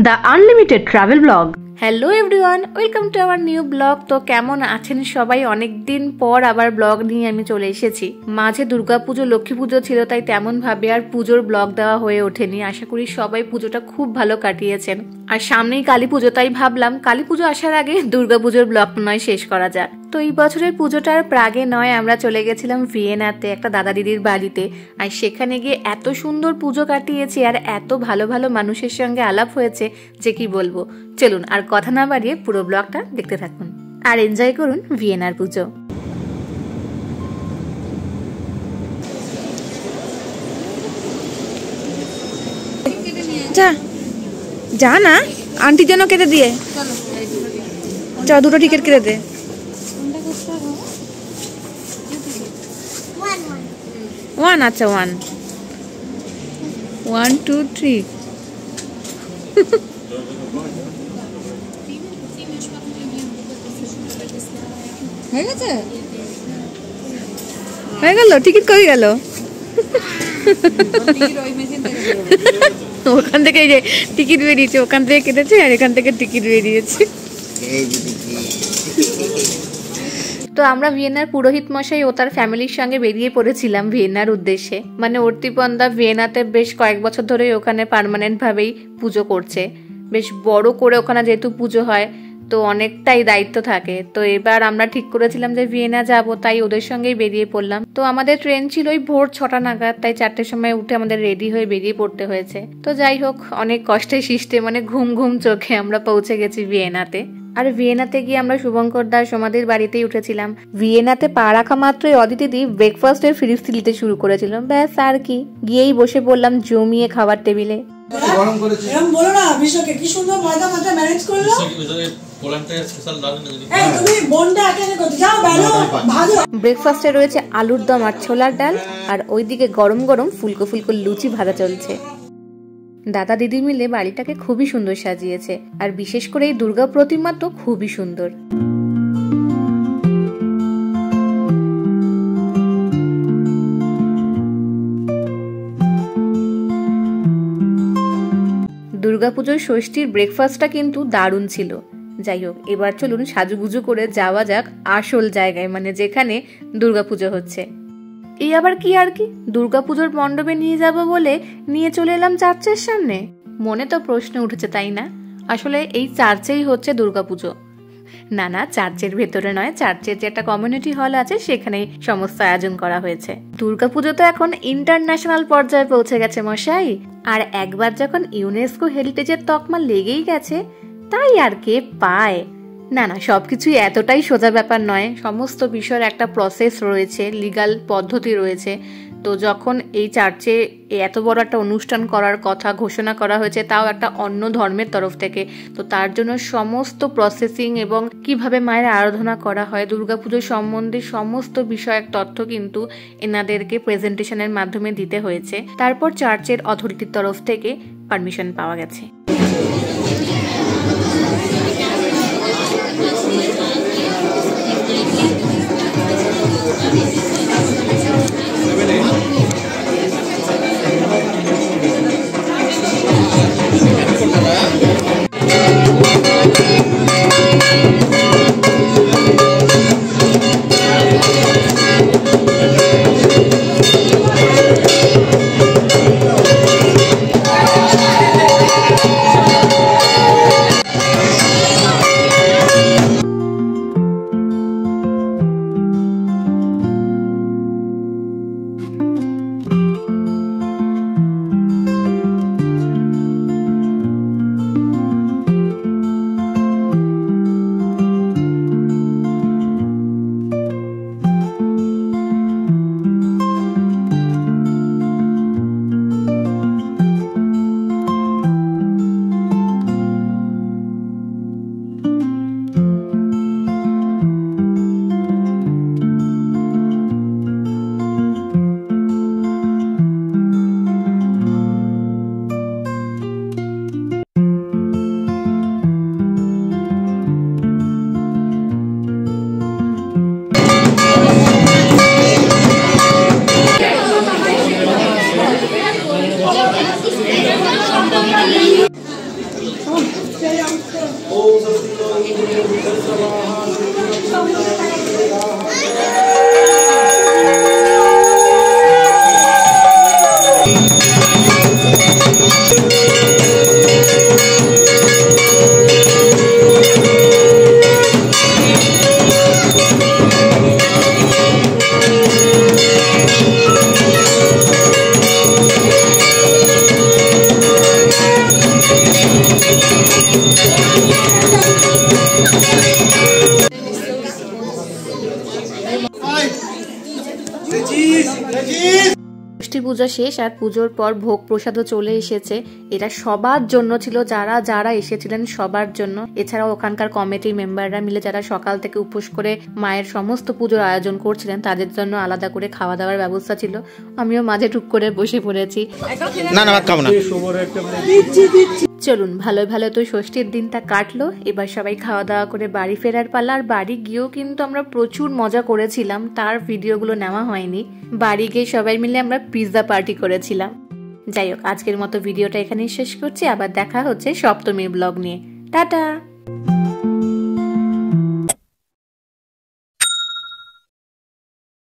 The unlimited travel blog. Hello everyone, welcome to our new blog. তো কেমন আছেন সবাই? অনেকদিন পর আবার ব্লগ নিয়ে আমি চলে এসেছি। মাঝে দুর্গাপুজো, লক্ষ্মী পুজো ছিল, তাই তেমন ভাবে আর পুজোর ব্লগ দেওয়া হয়ে ওঠেনি। আশা করি সবাই পুজোটা খুব ভালো কাটিয়েছেন। আর সামনেই কালী পুজো, তাই ভাবলাম কালী পুজো আসার আগে দুর্গাপুজোর ব্লগ নয় শেষ করা যাক। তো এই বছরের পুজোটার প্রাগে নয় আমরা চলে গেছিলাম ভিয়েনাতে একটা দাদা দিদির বাড়িতে। আর সেখানে গিয়ে এত সুন্দর পুজো কাটিয়েছি আর এত ভালো ভালো মানুষের সঙ্গে আলাপ হয়েছে যে কি বলবো। চলুন আর কথা না বাড়িয়ে পুরো ব্লগটা দেখতে থাকুন আর এনজয় করুন ভিয়েনার পুজো। যা না আন্টির জন্য কেটে দিয়ে চল, দুটো টিকিট কেটে দে। ওয়ান, আচ্ছা 1 1 2 3 হয়ে গেছে, হয়ে গেল। টিকিট কই গেল? ওখান থেকে এই যে টিকিট বেরিয়েছে, ওখান থেকে কেটেছে আর এখান থেকে টিকিট বেরিয়েছে। তো আমরা ভিয়েনার পুরোহিত মশাই ও তার ফ্যামিলির সঙ্গে বেরিয়ে পড়েছিলাম ভিয়েনার উদ্দেশ্যে। মানে অর্তিপন্দা ভিয়েনাতে বেশ কয়েক বছর ধরেই ওখানে পার্মানেন্ট ভাবেই পুজো করছে। বেশ বড় করে ওখানে যেহেতু পুজো হয় তো অনেকটাই দায়িত্ব থাকে। তো এবার আমরা ঠিক করেছিলাম যে ভিয়েনা যাব, তাই ওদের সঙ্গেই বেরিয়ে পড়লাম। তো আমাদের ট্রেন ছিল ওই ভোর 6টা নাগাদ, তাই 4টের সময় উঠে আমাদের রেডি হয়ে বেরিয়ে পড়তে হয়েছে। তো যাই হোক, অনেক কষ্টে সৃষ্টে মানে ঘুম ঘুম চোখে আমরা পৌঁছে গেছি ভিয়েনাতে। আর ভিয়েনাতে গিয়ে আমরা শুভঙ্কর দাস সমাধির বাড়িতেই উঠেছিলাম। ভিয়েনাতে পা রাখা মাত্রই অদিতিদি ব্রেকফাস্টের ফিরিস্তি দিতে শুরু করেছিল। ব্যাস আর কি, গিয়েই বসে পড়লাম জমিয়ে খাবার টেবিলে। গরম করেছে এরকম বলো না, বিশ্বকে কি সুন্দর ময়দা ময়দা ম্যানেজ করলো। তুমি বন্ডা এখানে করতে যাও, ভালো ভালো। ব্রেকফাস্টে রয়েছে আলুর দম আর ছোলার ডাল, আর ওইদিকে গরম গরম ফুলকো ফুলকো লুচি ভাজা চলছে। দাদা দিদি মিলে বাড়িটাকে খুবই সুন্দর সাজিয়েছে, আর বিশেষ করে এই দুর্গা প্রতিমা তো খুবই সুন্দর। দুর্গাপুজোর ষষ্ঠীর ব্রেকফাস্টটা কিন্তু দারুণ ছিল। যাই হোক, এবার চলুন সাজুগুজু করে যাওয়া যাক আসল জায়গায়, মানে যেখানে দুর্গাপুজো হচ্ছে। এই আবার কি আর কি, দুর্গাপুজোর মণ্ডপে নিয়ে যাব বলে নিয়ে চলে এলাম চার্চের সামনে। মনে তো প্রশ্ন উঠেছে, তাই না? আসলে এই চার্চেই হচ্ছে দুর্গাপুজো। না না, চার্চের ভেতরে নয়, চার্চের যে একটা কমিউনিটি হল আছে সেখানেই সমস্ত আয়োজন করা হয়েছে। দুর্গাপুজো তো এখন ইন্টারন্যাশনাল পর্যায়ে পৌঁছে গেছে মশাই। আর একবার যখন ইউনেস্কো হেরিটেজের তকমা লেগেই গেছে, তাই আর কে পায়? না না, সবকিছুই এতটাই সোজা ব্যাপার নয়। সমস্ত বিষয়ের একটা প্রসেস রয়েছে, লিগাল পদ্ধতি রয়েছে। তো যখন এই চার্চে এত বড় একটা অনুষ্ঠান করার কথা ঘোষণা করা হয়েছে, তাও একটা অন্য ধর্মের তরফ থেকে, তো তার জন্য সমস্ত প্রসেসিং এবং কিভাবে মায়ের আরাধনা করা হয়, দুর্গাপুজো সম্বন্ধে সমস্ত বিষয়ক তথ্য কিন্তু এনাদেরকে প্রেজেন্টেশনের মাধ্যমে দিতে হয়েছে। তারপর চার্চের অথরিটির তরফ থেকে পারমিশন পাওয়া গেছে। ষষ্ঠী পূজা শেষ আর পুজোর পর ভোগ প্রসাদও চলে এসেছে। এটা সবার জন্য ছিল, যারা যারা এসেছিলেন সবার জন্য। এছাড়াও ওখানকার কমিটির মেম্বাররা মিলে যারা সকাল থেকে উপোস করে মায়ের সমস্ত পুজোর আয়োজন করছিলেন তাদের জন্য আলাদা করে খাওয়া দাওয়ার ব্যবস্থা ছিল। আমিও মাঝে টুক করে বসে পড়েছি। চলুন, ভালো ভালো তো ষষ্ঠীর দিনটা কাটলো। এবার সবাই খাওয়া দাওয়া করে বাড়ি ফেরার পালা। আর বাড়ি গিয়েও কিন্তু আমরা প্রচুর মজা করেছিলাম, তার ভিডিওগুলো নেওয়া হয়নি। বাড়ি গিয়ে সবাই মিলে আমরা পিৎজা পার্টি করেছিলাম। যাই হোক, আজকের মতো ভিডিওটা এখানেই শেষ করছি। আবার দেখা হচ্ছে সপ্তমীর ব্লগ নিয়ে। টাটা।